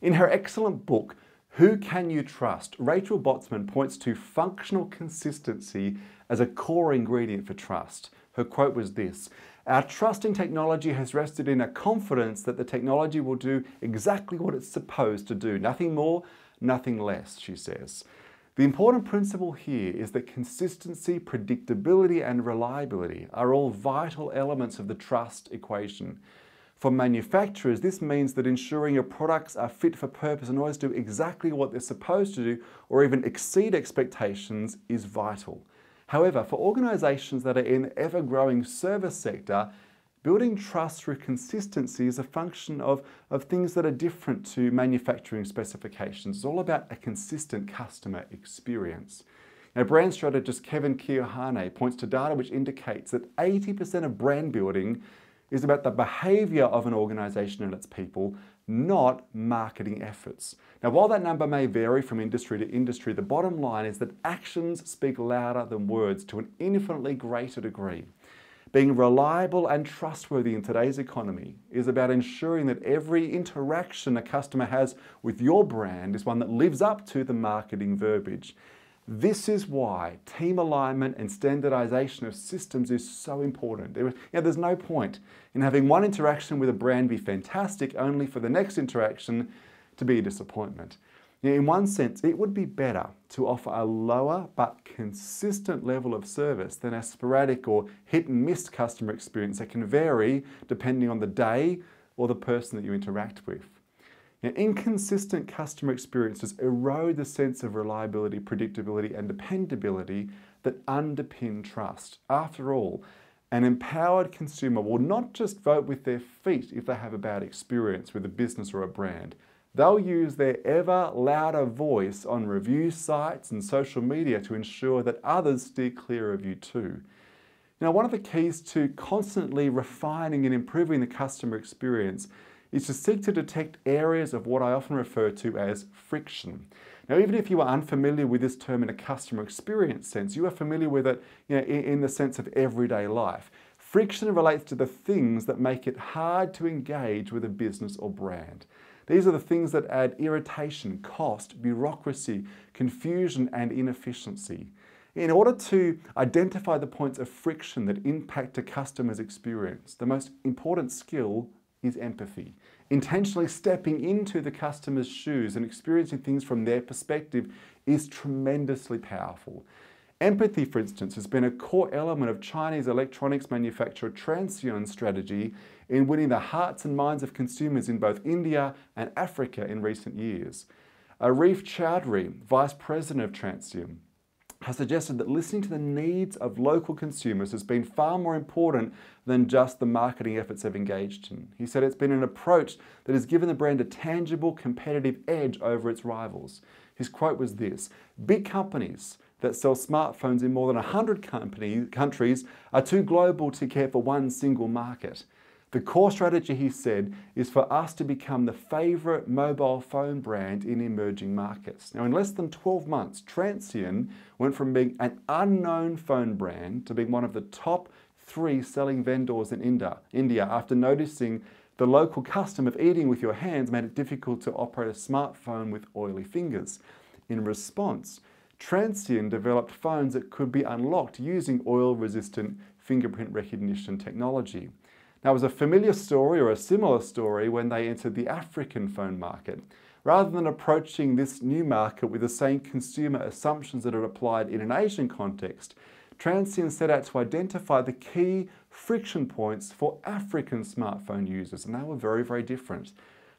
In her excellent book, Who Can You Trust?, Rachel Botsman points to functional consistency as a core ingredient for trust. Her quote was this: "Our trust in technology has rested in a confidence that the technology will do exactly what it's supposed to do. Nothing more, nothing less," she says. The important principle here is that consistency, predictability, and reliability are all vital elements of the trust equation. For manufacturers, this means that ensuring your products are fit for purpose and always do exactly what they're supposed to do or even exceed expectations is vital. However, for organisations that are in the ever-growing service sector, building trust through consistency is a function of things that are different to manufacturing specifications. It's all about a consistent customer experience. Now, brand strategist Kevin Keohane points to data which indicates that 80% of brand building is about the behaviour of an organisation and its people, not marketing efforts. Now, while that number may vary from industry to industry, the bottom line is that actions speak louder than words to an infinitely greater degree. Being reliable and trustworthy in today's economy is about ensuring that every interaction a customer has with your brand is one that lives up to the marketing verbiage. This is why team alignment and standardization of systems is so important. There's no point in having one interaction with a brand be fantastic only for the next interaction to be a disappointment. In one sense, it would be better to offer a lower but consistent level of service than a sporadic or hit and miss customer experience that can vary depending on the day or the person that you interact with. Now, inconsistent customer experiences erode the sense of reliability, predictability, and dependability that underpin trust. After all, an empowered consumer will not just vote with their feet if they have a bad experience with a business or a brand. They'll use their ever louder voice on review sites and social media to ensure that others steer clear of you too. Now, one of the keys to constantly refining and improving the customer experience is to seek to detect areas of what I often refer to as friction. Now, even if you are unfamiliar with this term in a customer experience sense, you are familiar with it in the sense of everyday life. Friction relates to the things that make it hard to engage with a business or brand. These are the things that add irritation, cost, bureaucracy, confusion, and inefficiency. In order to identify the points of friction that impact a customer's experience, the most important skill is empathy. Intentionally stepping into the customer's shoes and experiencing things from their perspective is tremendously powerful. Empathy, for instance, has been a core element of Chinese electronics manufacturer Transsion's strategy in winning the hearts and minds of consumers in both India and Africa in recent years. Arif Chowdhury, Vice President of Transsion, has suggested that listening to the needs of local consumers has been far more important than just the marketing efforts they've engaged in. He said it's been an approach that has given the brand a tangible competitive edge over its rivals. His quote was this: "Big companies that sell smartphones in more than 100 countries are too global to care for one single market. The core strategy," he said, "is for us to become the favourite mobile phone brand in emerging markets." Now, in less than 12 months, Transsion went from being an unknown phone brand to being one of the top 3 selling vendors in India after noticing the local custom of eating with your hands made it difficult to operate a smartphone with oily fingers. In response, Transsion developed phones that could be unlocked using oil-resistant fingerprint recognition technology. Now, it was a familiar story or a similar story when they entered the African phone market. Rather than approaching this new market with the same consumer assumptions that are applied in an Asian context, Transsion set out to identify the key friction points for African smartphone users, and they were very, very different.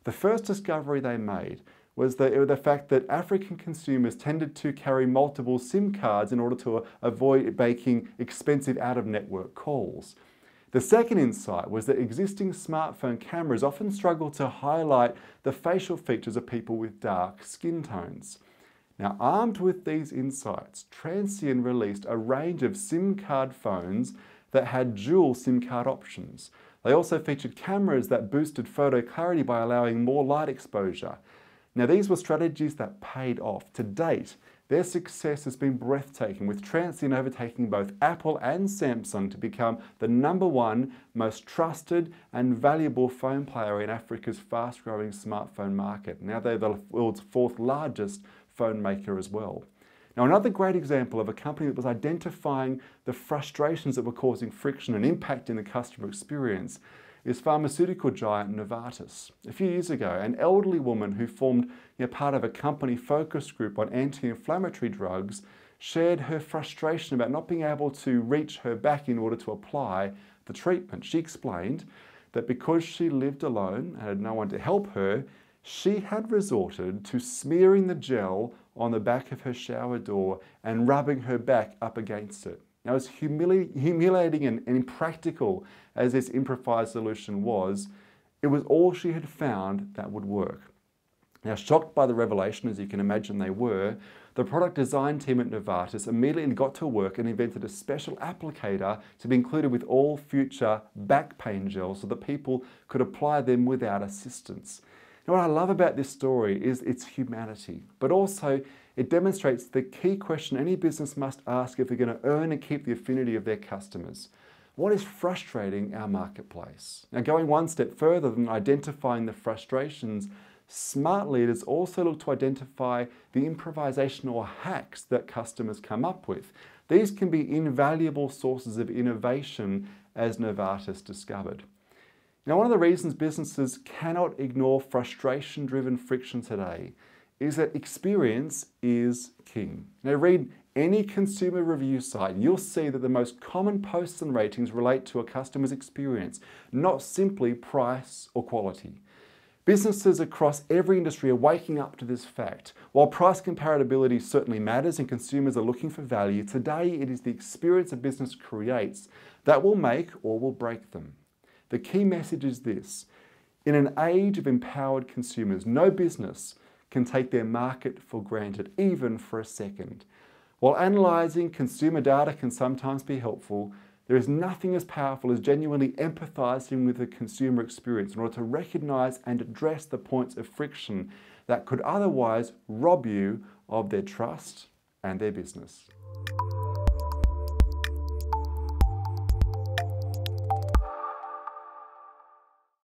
The first discovery they made was the fact that African consumers tended to carry multiple SIM cards in order to avoid making expensive out-of-network calls. The second insight was that existing smartphone cameras often struggle to highlight the facial features of people with dark skin tones. Now, armed with these insights, Transsion released a range of SIM card phones that had dual SIM card options. They also featured cameras that boosted photo clarity by allowing more light exposure. Now, these were strategies that paid off. To date, Their success has been breathtaking, with Transsion overtaking both Apple and Samsung to become the #1 most trusted and valuable phone player in Africa's fast-growing smartphone market. Now they're the world's 4th largest phone maker as well. Now, another great example of a company that was identifying the frustrations that were causing friction and impacting the customer experience is pharmaceutical giant Novartis. A few years ago, an elderly woman who formed part of a company focus group on anti-inflammatory drugs shared her frustration about not being able to reach her back in order to apply the treatment. She explained that because she lived alone and had no one to help her, she had resorted to smearing the gel on the back of her shower door and rubbing her back up against it. Now, as humiliating and impractical as this improvised solution was, it was all she had found that would work. Now, shocked by the revelation, as you can imagine they were, the product design team at Novartis immediately got to work and invented a special applicator to be included with all future back pain gels so that people could apply them without assistance. Now, what I love about this story is its humanity, but also it demonstrates the key question any business must ask if they're going to earn and keep the affinity of their customers. What is frustrating our marketplace? Now, going one step further than identifying the frustrations, smart leaders also look to identify the improvisation or hacks that customers come up with. These can be invaluable sources of innovation, as Novartis discovered. Now, one of the reasons businesses cannot ignore frustration-driven friction today is that experience is king. Now, read any consumer review site and you'll see that the most common posts and ratings relate to a customer's experience, not simply price or quality. Businesses across every industry are waking up to this fact. While price comparability certainly matters and consumers are looking for value, today it is the experience a business creates that will make or will break them. The key message is this: in an age of empowered consumers, no business can take their market for granted, even for a second. While analysing consumer data can sometimes be helpful, there is nothing as powerful as genuinely empathising with the consumer experience in order to recognise and address the points of friction that could otherwise rob you of their trust and their business.